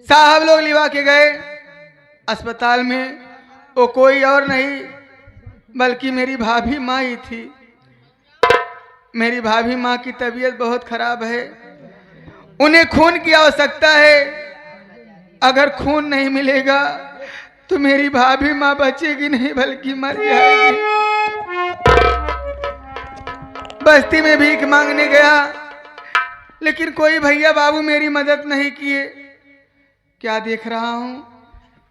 साहब लोग लिवा के गए अस्पताल में। वो कोई और नहीं बल्कि मेरी भाभी माँ ही थी। मेरी भाभी माँ की तबीयत बहुत खराब है, उन्हें खून की आवश्यकता है। अगर खून नहीं मिलेगा तो मेरी भाभी माँ बचेगी नहीं बल्कि मर जाएगी। बस्ती में भीख मांगने गया लेकिन कोई भैया बाबू मेरी मदद नहीं किए। क्या देख रहा हूँ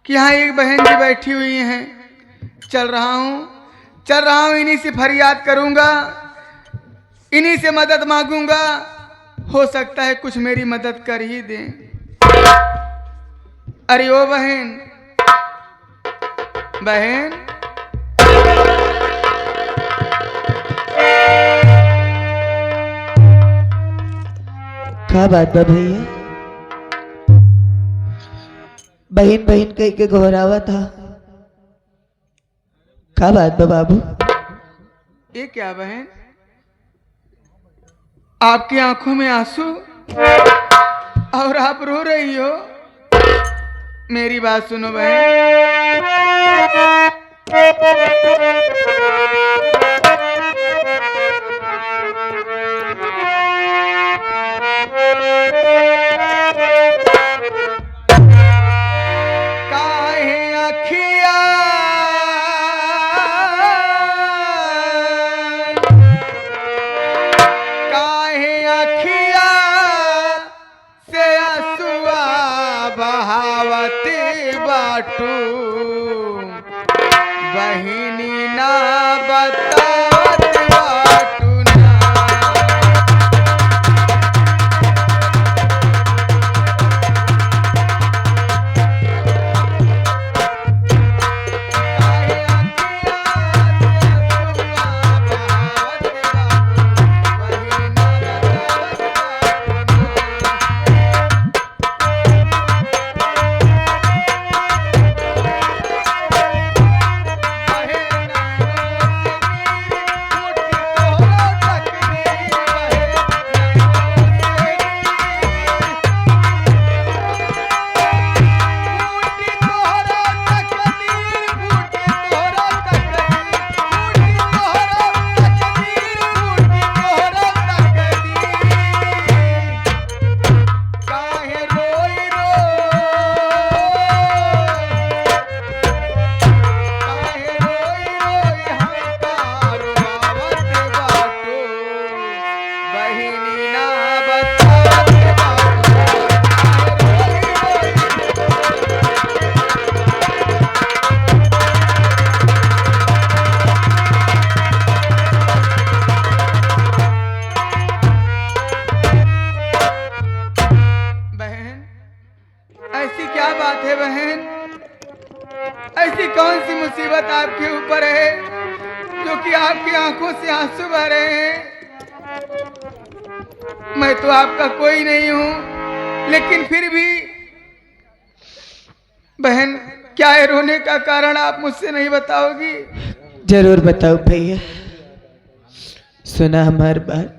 कि यहाँ एक बहन जी बैठी हुई हैं। चल रहा हूँ इन्हीं से फरियाद करूँगा, इन्हीं से मदद मांगूंगा। हो सकता है कुछ मेरी मदद कर ही दें। अरे ओ बहन, बहन क्या बात बा भैया? बहन बहन कह के घोरावा था। क्या बात बा बाबू? ये क्या बहन, आपकी आंखों में आंसू और आप रो रही हो? मेरी बात सुनो बहन। काहे अखिया से आंसुआ बहावती बाटू, बहिनी ना बतावत बाटू ना। काहे अखिया से ऐसी क्या बात है बहन, ऐसी कौन सी मुसीबत आपके ऊपर है जो कि आपकी आंखों से आंसू बह रहे हैं? मैं तो आपका कोई नहीं हूं, लेकिन फिर भी बहन, क्या है रोने का कारण आप मुझसे नहीं बताओगी? जरूर बताओ भैया, सुना हमारी बात।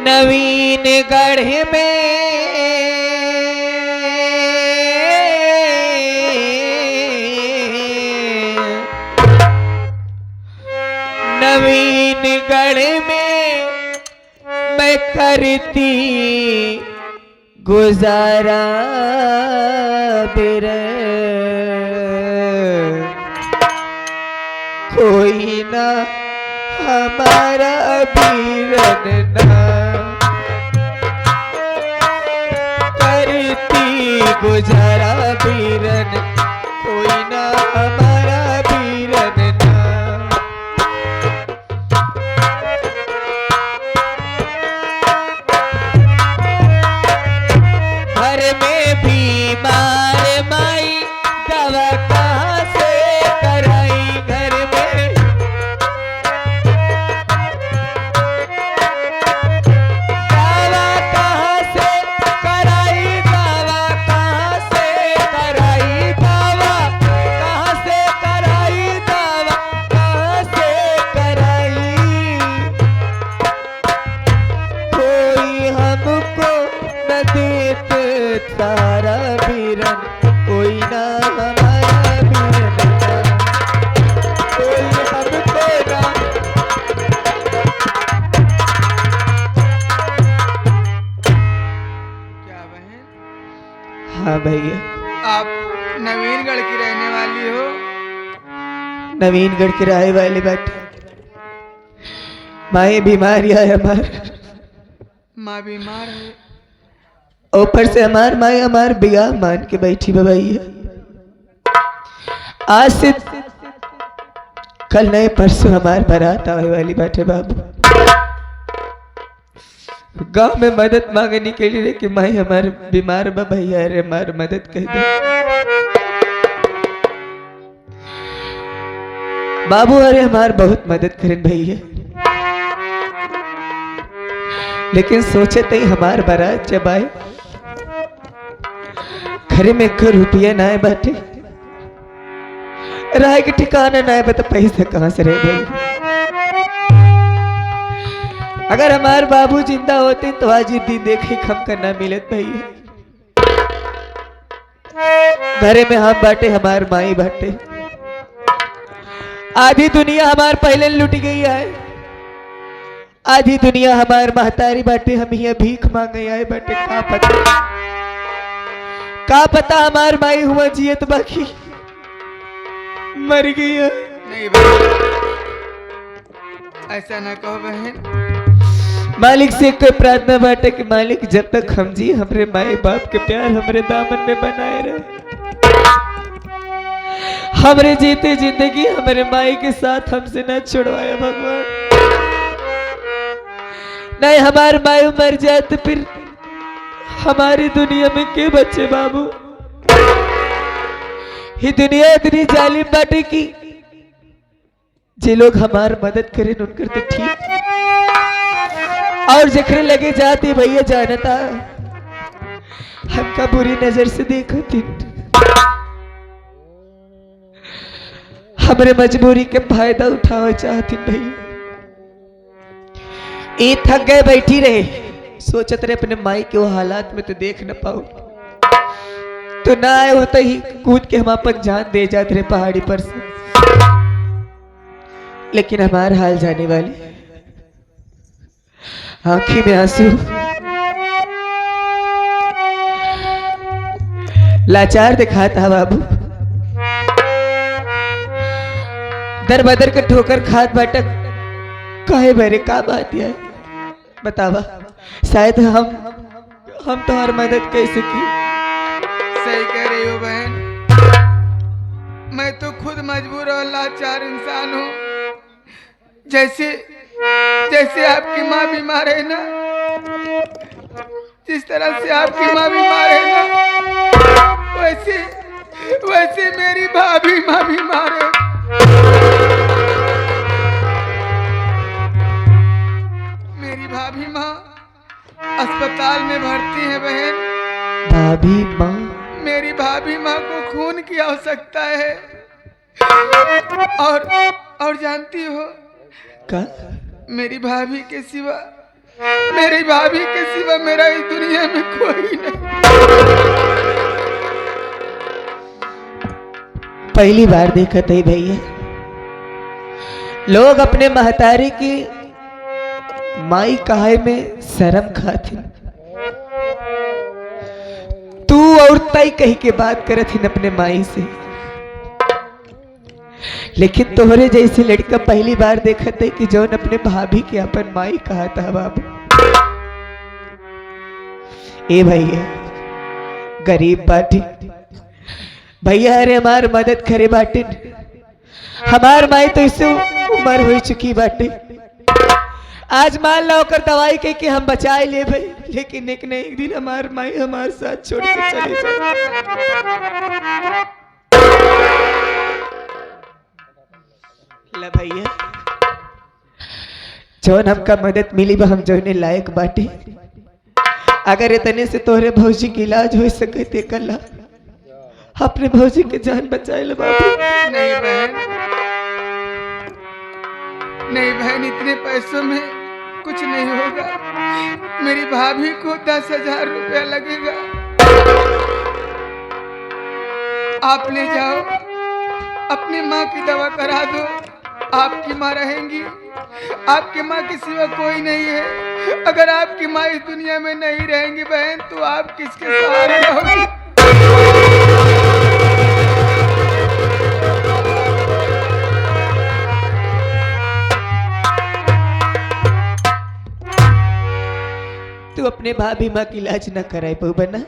नवीन गढ़ में मैं करती गुजारा तेरे, कोई ना हमारा बीरन ना, करती गुजारा बीरन, कोई ना हमारा बीरन ना। घर में बीमार माई दवा कहाँ से कराई, घर में दवा कहाँ गुजारा बीरन कोई ना हमारा बीरन का, कोई हमको ना। क्या बहन, हाँ भैया, आप नवीनगढ़ की रहने वाली हो? नवीनगढ़ के रहे वाली बेटे। माए बीमारी है हमार, माँ बीमार है। ऊपर से हमार माए हमार बिया मान के बैठी बा भैया। आज से कल नहीं परसों हमार बारात आने वाली बैठे बाबू। गांव में मदद मांगने के लिए कि माई हमारे बीमार बा भैया, अरे हमार मदद कर दे बाबू। अरे हमार बहुत मदद करें भैया, लेकिन सोचे थे हमार बारात जब आए घरे में 1 रुपया ना बाटे, राय के ठिकाना ना है, तो पैसा कहाँ से रहे भाई। अगर हमारे बाबू जिंदा होते तो आज ये दिन देखे हम का ना मिलत भैया। घरे में हम बाटे, हमार माई बाटे, आधी दुनिया हमार पहले लुट गई है, आधी दुनिया हमार महतारी बाटे, हम यहाँ भीख मांगे आए बाटे। का पता हमार माई हुआ जियत बाकी मर गई है। नहीं बहन, ऐसा ना कहो बहन। मालिक से कोई प्रार्थना बाटे कि मालिक जब तक हम जी हमरे माए बाप के प्यार हमरे दामन में बनाए रहे, हमरे जीते जिंदगी हमरे माई के साथ हमसे न छुड़वाया भगवान। नहीं हमारे माई मर जाए तो फिर हमारी दुनिया में के बच्चे बाबू। ये दुनिया इतनी जालिम बाटे की जे लोग हमार मदद करें उनकर तो ठीक, और जखरे लगे जाते भैया जानता हमका बुरी नजर से देखती, हमरे मजबूरी के फायदा उठाना चाहती भैया। ये थक गए बैठी रहे, सोचत रहे अपने माई के वो हालात में तो देख न पाओ, तो ना आए होता ही कूद के हम अपन जान दे जाते रहे पहाड़ी पर से। लेकिन हमारा हाल जाने वाले, आंखी में आंसू, लाचार दिखाता बाबू। दर बदर के ठोकर खात बाटक कहे भरे का बात है बतावा, शायद हम तुम्हारी मदद कैसे की। सही कह रही हो बहन, मैं तो खुद मजबूर और लाचार इंसान हूँ। जैसे आपकी माँ बीमार है ना, जिस तरह से आपकी माँ बीमार है ना, वैसे मेरी भाभी माँ बीमार है। मेरी भाभी माँ अस्पताल में भर्ती है बहन। भाभी माँ? मेरी भाभी माँ को खून की आवश्यकता है, और जानती हो का? मेरी भाभी के सिवा मेरा इस दुनिया में कोई नहीं। पहली बार देखा था भैया लोग अपने महतारी की माई कहाय में शर्म खाती, तू और तई कही के बात करे थी अपने माई से। लेकिन तोहरे जैसे लड़का पहली बार देखा थे कि जो अपने भाभी के अपन माई कहा था बाबू। ए भैया गरीब बाटी भैया, अरे हमार मदद करे बाटे, हमार माई तो इससे उम्र हो चुकी बाटे। आज मान लो कर दवाई कह के हम बचाए ले भाई, लेकिन एक न एक दिन हमार माई हमारे साथ छोड़ के चले जाए। ला भैया जौन हमका मदद मिली बा हम जौने लायक बाटे, अगर इतने से तोहरे भौजी के इलाज हो सके ते कला अपने भौजी के जान बचाए ले बाबू। नहीं बहन, इतने पैसों में कुछ नहीं होगा। मेरी भाभी को 10,000 रुपया लगेगा। आप ले जाओ, अपनी माँ की दवा करा दो। आपकी माँ रहेंगी, आपकी माँ के सिवा कोई नहीं है। अगर आपकी माँ इस दुनिया में नहीं रहेंगी बहन, तो आप किसके सहारे रहोगी? तू अपने भाभी माँ की इलाज न कराई पाऊ बना,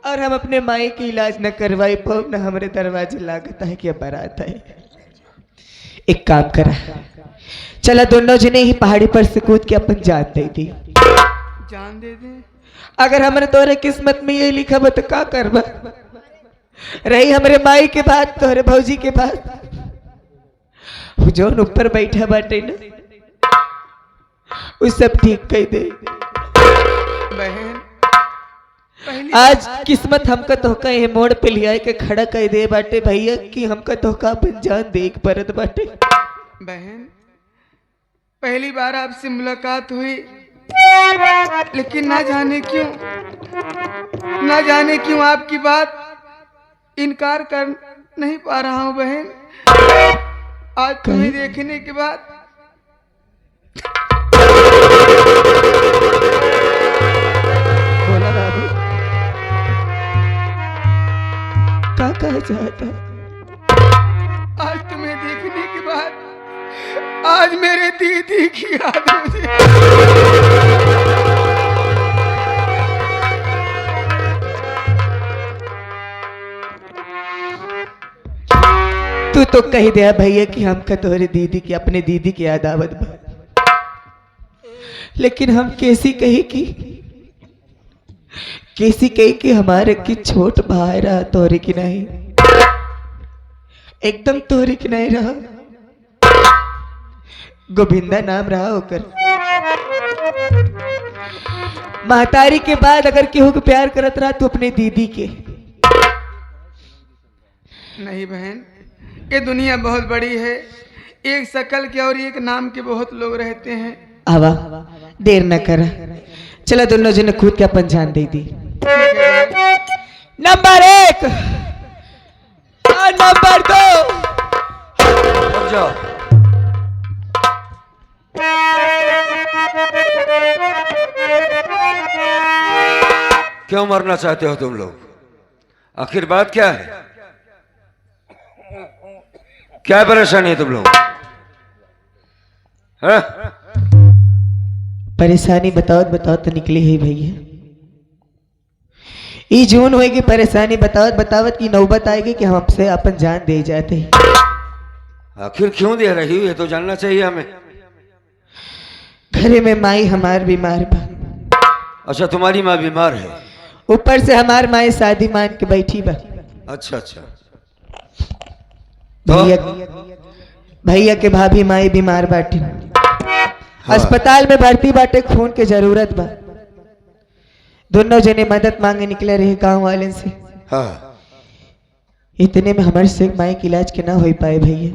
और हम अपने माई की इलाज न करवाई पाऊ न हमारे दरवाजे लागता है कि अब बारात है। एक काम करा, चला दोनों जने ही पहाड़ी पर से कूद के अपन जान दे दी। जान दे दे? अगर हमारे तोरे किस्मत में ये लिखा हो तो का करबा? रही हमारे माई के बाद, तोरे भौजी के बाद, जो ऊपर बैठा बाटे ना, वो सब ठीक कह दे। बहन आज किस्मत हमका तोहका ये मोड़ पे लिया के खड़ा कह दे बाटे भैया कि हमका तोहका अपन जान देख परत बाटे। बहन पहली बार आपसे मुलाकात हुई, लेकिन ना जाने क्यों आपकी बात इनकार कर नहीं पा रहा हूँ बहन। आज तुम्हें देखने के बाद बोला बाबू, क्या कहा चाहता? आज तुम्हें देखने के बाद आज मेरे दीदी की याद मुझे। तू तो कह दिया भैया कि हमका तोहरे दीदी की, अपने दीदी की याद आवत बा, लेकिन हम कैसी कही कि हमारे की छोट भाई रहा, तोरे की नहीं, एकदम तोरे की नहीं रहा। गोविंदा नाम रहा होकर। महतारी के बाद अगर केहू को प्यार करत रहा तो अपने दीदी के। नहीं बहन, ये दुनिया बहुत बड़ी है, एक शकल के और एक नाम के बहुत लोग रहते हैं। आवा देर न करा, चला दोनों जने कूद के अपन जान दे दी। नंबर 1 और नंबर 2 जाओ। क्यों मरना चाहते हो तुम लोग? आखिर बात क्या है? क्या परेशानी है तुम लोग? हाँ? परेशानी बताओ तो निकली है भैया। ई जून होएगी परेशानी बतावत की नौबत आएगी कि हम आपसे अपन जान दे जाते। आखिर क्यों दे रही हो, ये तो जानना चाहिए हमें। घरे में माई हमार बीमार बा। अच्छा, तुम्हारी माँ बीमार है? ऊपर से हमार माई शादी मान के बैठी बा। अच्छा अच्छा। भैया के भाभी माई बीमार बाटे, हाँ। अस्पताल में भर्ती बाटे, खून के जरूरत बा। दोनों जने मदद मांगे निकले रहे गांव वाले से। हाँ। इतने में हमारे से माई की इलाज के ना हो पाए भैया।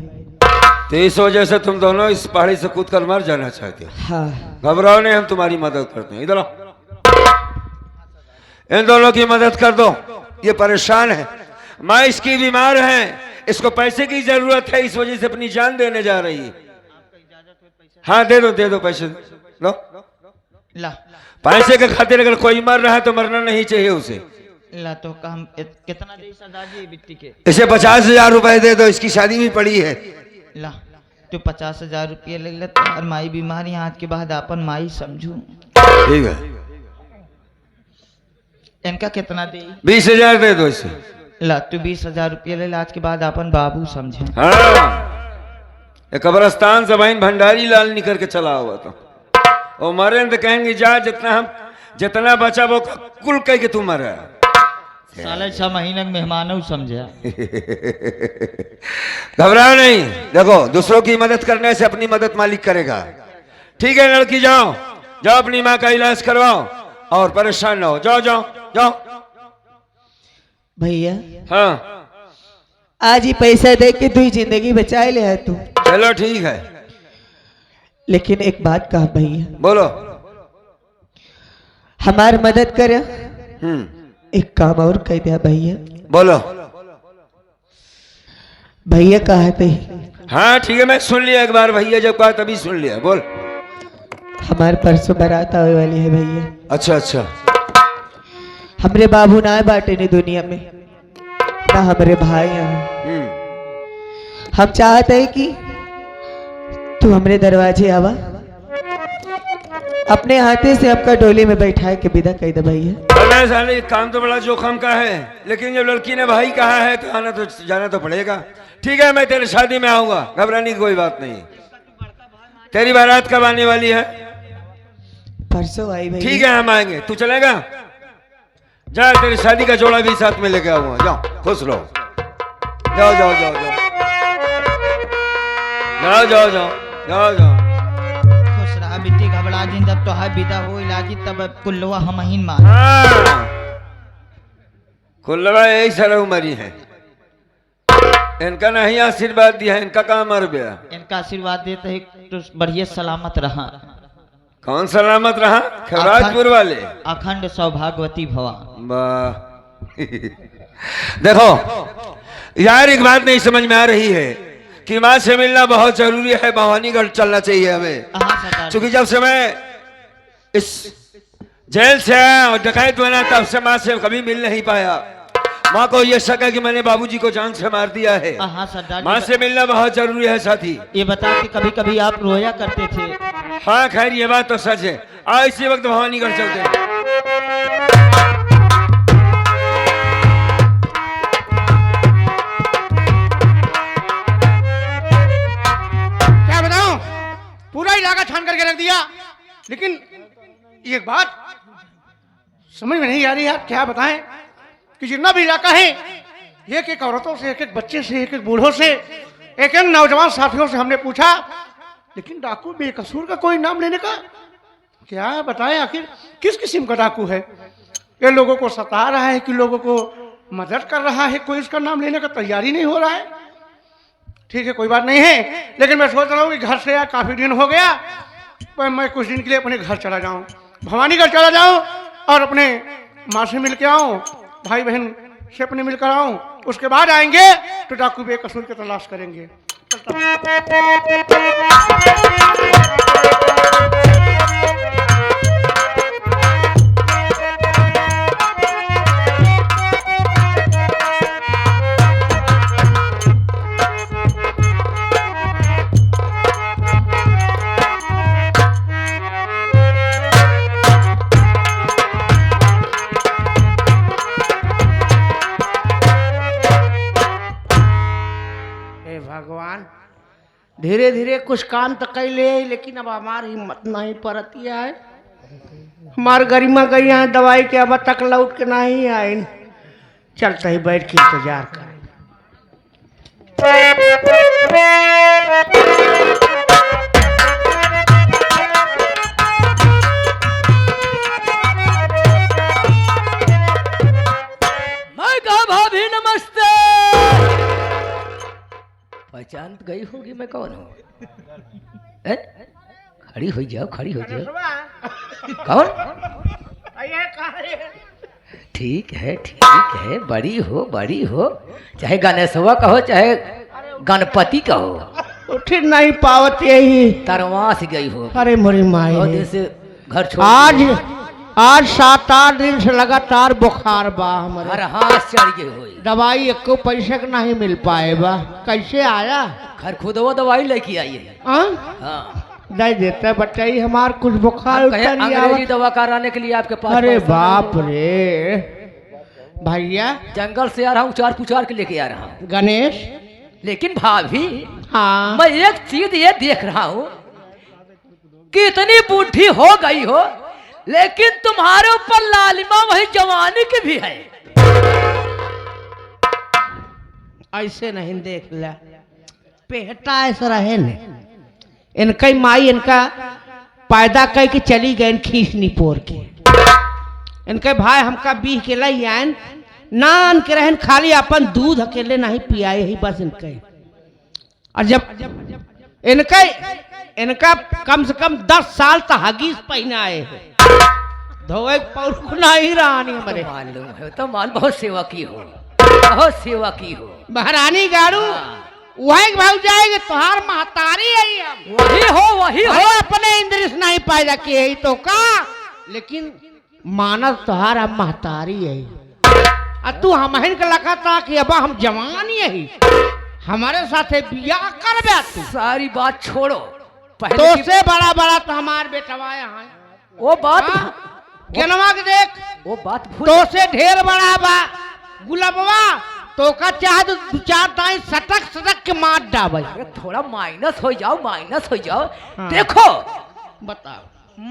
तो इस वजह से तुम दोनों इस पहाड़ी से कूद कर मर जाना चाहते हो? हाँ। घबराओ नहीं, हम तुम्हारी मदद करते हैं। इधर आओ, इन दोनों की मदद कर दो। ये परेशान है, माँ इसकी बीमार है, इसको पैसे की जरूरत है, इस वजह से अपनी जान देने जा रही है। हाँ दे दो पैसे, लो। ला पैसे के खातिर अगर कोई मर रहा है तो मरना नहीं चाहिए उसे। ला तो हम कितना दे सरदार जी बिट्टी के? इसे 50,000 रुपए दे दो, इसकी शादी भी पड़ी है। ला तो 50,000 रुपये ले लेता, और माई बीमार है, आज के बाद अपन माई समझू। ठीक है, इनका कितना दे? 20,000 दे दो इसे। ला तो 20,000 रुपये ले, आज के बाद अपन बाबू समझे। हाँ, ये कब्रस्तान से बहन भंडारी लाल निकल के चला हुआ तो वो मरे तो कहेंगे जा जितना बचा वो कुल कह के तू मरा। साले 6 महीने के मेहमान समझे। घबराओ नहीं, देखो दूसरों की मदद करने से अपनी मदद मालिक करेगा। ठीक है लड़की, जाओ अपनी माँ का इलाज करवाओ और परेशान ना हो। जाओ। भैया हाँ आज ही पैसा दे के तू जिंदगी बचाए ले है तू। चलो ठीक है, लेकिन एक बात कहा भैया, बोलो। हमार मदद कर। एक काम और कह दिया भैया, बोलो। भैया कहा थे हाँ ठीक है, मैं सुन लिया एक बार, भैया जब कहा तभी सुन लिया, बोल। हमारे परसों बारात आने वाली है भैया। अच्छा अच्छा। हमरे बाबू ना बाटे ने दुनिया में, ना हमारे भाई हैं। हम चाहते हैं कि तू हमरे दरवाजे आवा, अपने हाथे से आपका डोली में बैठा के विदा कर दे भैया। अरे साले ये काम तो बड़ा जोखम का है, लेकिन जब लड़की ने भाई कहा है तो आना तो जाना तो पड़ेगा। ठीक है, मैं तेरे शादी में आऊंगा, घबराने की कोई बात नहीं। तेरी बारात कब आने वाली है? परसों आई भैया। ठीक है, हम आएंगे। तू चलेगा? जा, तेरी शादी का जोड़ा भी साथ में लेके आऊंगा। जाओ, खुश रहो। जाओ जाओ जाओ जाओ जाओ जाओ जाओ जाओ जाओ। खुश रहा बेटी, घबरा जिन जब तो है विदा हो लागी तब कुल्लवा हम ही मार। हाँ, कुल्लवा यही सारा उमरी है, इनका नहीं आशीर्वाद दिया है, इनका काम मर गया। इनका आशीर्वाद देते है तो बढ़िया सलामत रहा। कौन सलामत रहा? खराजपुर वाले। अखंड सौभाग्यवती भवा। वाह। देखो यार, एक बात नहीं समझ में आ रही है कि माँ से मिलना बहुत जरूरी है, भवानीगढ़ चलना चाहिए हमें। क्योंकि जब से मैं इस जेल से आया और डकैत बना तब से माँ से कभी मिल नहीं पाया। माँ को यह शक है कि मैंने बाबूजी को जान से मार दिया है। हाँ सरदार, माँ से मिलना बहुत जरूरी है साथी। ये बता कि कभी कभी आप रोया करते थे। हाँ खैर, ये बात तो सच है। आज इसी वक्त भवानीगढ़ चलते हैं। क्या बताऊं, पूरा इलाका छान करके रख दिया, लेकिन एक बात समझ में नहीं आ रही यार, क्या बताएं कि जितना भी इलाका है, एक एक औरतों से, एक एक बच्चे से, एक एक बूढ़ों से, एक एक नौजवान साथियों से हमने पूछा, लेकिन डाकू बेकसूर का कोई नाम लेने का, क्या बताएं आखिर किस किस्म का डाकू है। ये लोगों को सता रहा है कि लोगों को मदद कर रहा है, कोई इसका नाम लेने का तैयारी नहीं हो रहा है। ठीक है, कोई बात नहीं है, लेकिन मैं सोच रहा हूँ कि घर से यार काफी दिन हो गया, पर मैं कुछ दिन के लिए अपने घर चला जाऊं, भवानीगढ़ चला जाऊं और अपने माँ से मिल के आऊं, भाई बहन से अपने मिलकर आऊं, उसके बाद आएंगे तो डाकू बेकसूर की तलाश करेंगे। भगवान, धीरे धीरे कुछ काम तो कर ले, लेकिन अब हमारी हिम्मत नहीं पड़ती है। हमार गरिमा गई है दवाई के, अब तक लौट के नहीं आए। चलते ही बैठ के इंतजार कर। मैं कहा भाभी नमस्ते। पहचान तो गई होगी मैं कौन हूँ? खड़ी हो जाओ, खड़ी हो जाओ। कौन? ठीक है ठीक है, बड़ी हो, चाहे गणेशवा कहो चाहे गणपति कहो। उठ नहीं पावत यही तरवास गई हो। अरे मोरी माई, बहुत दिन से घर छोड़ आज 7-8 दिन से लगातार बुखार बा हमारे। हर हाथ चढ़ गए हो। दवाई एको पैसे का नहीं मिल पाए बा। कैसे आया? घर खुद वो दवाई लेके आई है। हाँ नहीं देता बताइए, हमार कुछ बुखार अंग्रेजी दवा कराने के लिए आपके पास। अरे बाप रे भैया, जंगल से आ रहा हूँ, चार पुचार के लेके आ रहा हूँ। गणेश, लेकिन भाभी हाँ मैं एक चीज ये देख रहा हूँ कि इतनी बूढ़ी हो गई हो, लेकिन तुम्हारे ऊपर लालिमा वही जवानी की भी है। ऐसे नहीं देख ला, पेटा ऐसा रहे न। इनका माई इनका पैदा कर के चली गए खींचनी पोर के। इनके भाई हमका बीह के लाई आन नान के रहन, खाली अपन दूध अकेले नहीं पियाए ही बस इनके। और जब इनका कम से कम 10 साल तक हगीज पहने आए हैं, धोए पौर नहीं रानी हमारे। मालूम है तो मान बहुत सेवा की हो, बहुत सेवा की हो। महारानी गाड़ू वही भाग जाएगी तुहार महतारी है हम वही हो अरे अपने इंद्रिस नहीं पैदा किए ही तो का, लेकिन मानव तुहार हम महतारी है। तू हमहन के लगा था कि अब हम जवान यही हमारे साथ बियाह कर बे तू। सारी बात छोड़ो, तो पहले से बड़ा बड़ा तो हमार बेटवा यहाँ वो बात केनवा के देख, वो बात भूल तो से ढेर बड़ा बा गुलाबवा, तो का चाहे तो दो चार टाइम सटक सटक के मार डाबल। अरे थोड़ा माइनस हो जाओ हाँ। देखो बताओ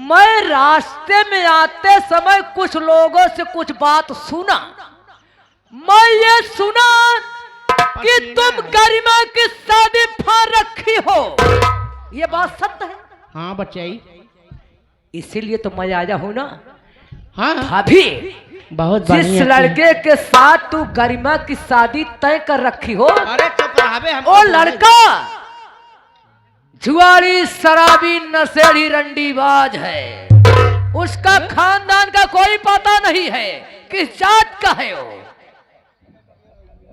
मैं रास्ते में आते समय कुछ लोगों से कुछ बात सुना। मैं ये सुना कि तुम गरिमा की शादी फाड़ रखी हो। ये बात सत्य है? हाँ बच्चाई, इसीलिए तो मैं आया हूं ना। हाँ अभी बहुत जिस बढ़िया लड़के के साथ तू गरिमा की शादी तय कर रखी हो, अरे चुप रहाबे हम वो लड़का जुआरी शराबी नशेड़ी रंडीबाज है। उसका खानदान का कोई पता नहीं है, किस जात का है वो।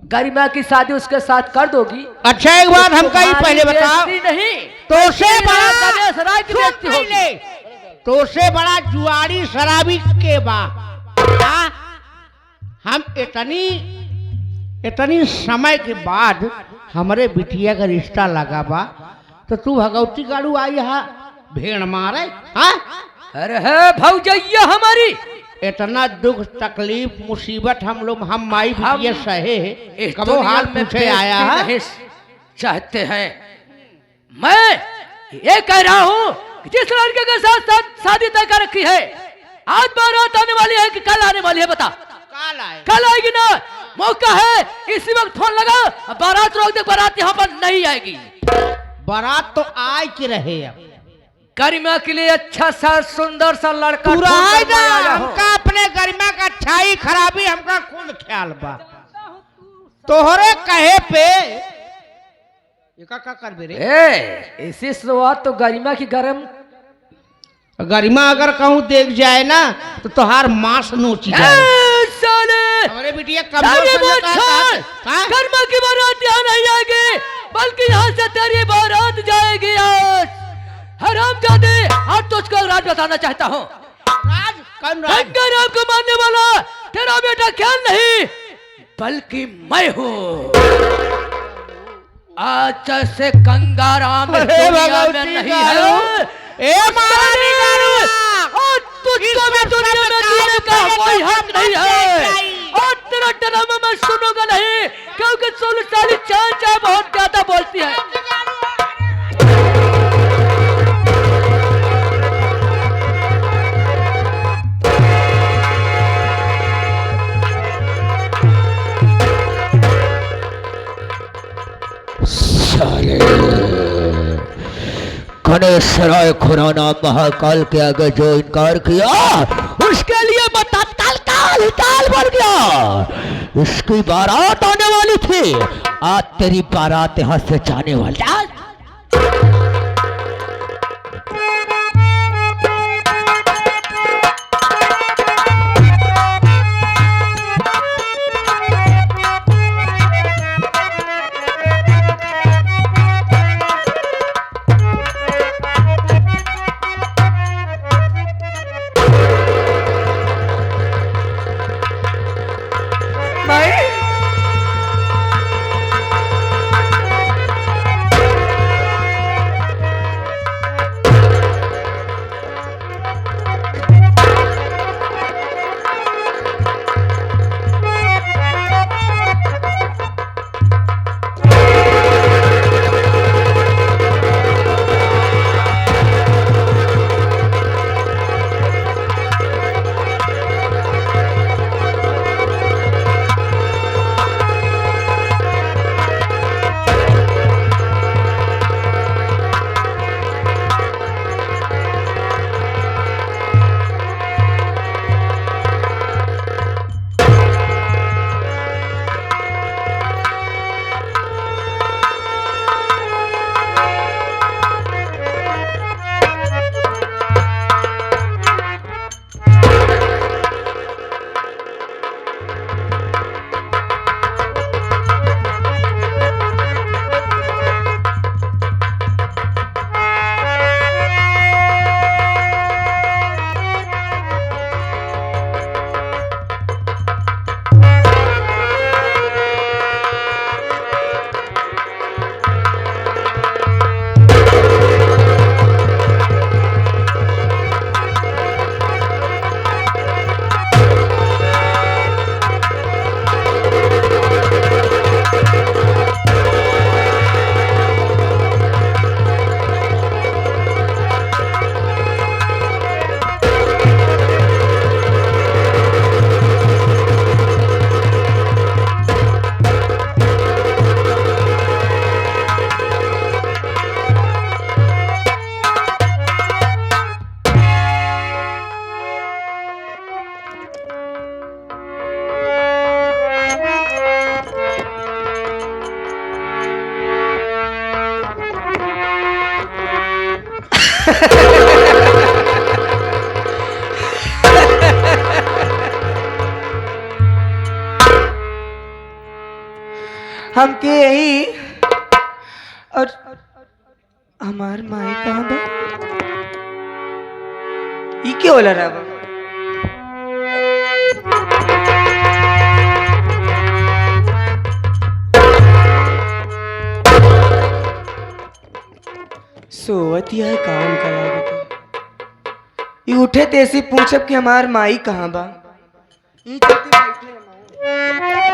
गरिमा की शादी उसके साथ कर दोगी? अच्छा एक बात हमका ही पहले बताओ, बेइज्जती नहीं तो से बड़ा गणेश राय की बेइज्जती होगी। तो से बड़ा जुआरी शराबी के बा हाँ? हम इतनी समय के बाद हमारे बिटिया का रिश्ता लगा बा, तो तू भगवती गाड़ू आई है भेड़ मारे हाँ? अरे है भौजैया हमारी, इतना दुख तकलीफ मुसीबत हम माई बिटिया सहे इस कबो दुनिया हाल में पूछे आया बेइज्जती है। नहीं चाहते हैं। मैं ये कह रहा हूँ जिस लड़के के साथ शादी तय कर रखी है, आज बारात आने वाली है कि कल आने वाली है? बता। काल आए कल आएगी ना? मौका है, इसी वक्त फोन लगा, बारात रोक दे, बारात यहाँ पर नहीं आएगी। बारात तो आए के रहे अब गरिमा के लिए अच्छा सा सुंदर सा लड़का पूरा ढूंढकर आएगा, मैं आया हूँ। हमका अपने गरिमा का अच्छाई खराबी हमका खुद ख्याल बा। तोहरे कहे पे ये का कर बे रे? इसी शुरुआत तो गरिमा की गरम गरिमा अगर कहूँ देख जाए ना तो तोहार मांस नोची जाए। साले हमारे बिटिया कमजोर गरिमा की बारात यहाँ नहीं आएगी, बल्कि यहाँ से तेरी बारात जाएगी। आज हरामजादे, आज तुझको राज बताना चाहता हूँ। राज कौन राज? गंगाराम को मारने वाला तेरा बेटा ख्याल नहीं, बल्कि मैं हूँ। आज से गंगाराम दुनिया में नहीं है। ए महारानी गारू, और तुझको भी दुनिया में जीने का कोई हक नहीं है। और तेरा ड्रामा मैं सुनूंगा नहीं, क्योंकि सुलतानी चाचा बहुत ज्यादा बोलती है। गणेश राय खुराना महाकाल के आगे जो इनकार किया, उसके लिए मैं तत्काल हिताल बन गया। इसकी बारात आने वाली थी, आज तेरी बारात यहाँ से जाने वाली। हमके यही और हमार माई कहाँ बा? ई के होला रहा बा? सोवत यह काम का लागत। ये उठे तैसी पूछब कि हमार माई कहाँ बा? ई चलते बैठे हमार।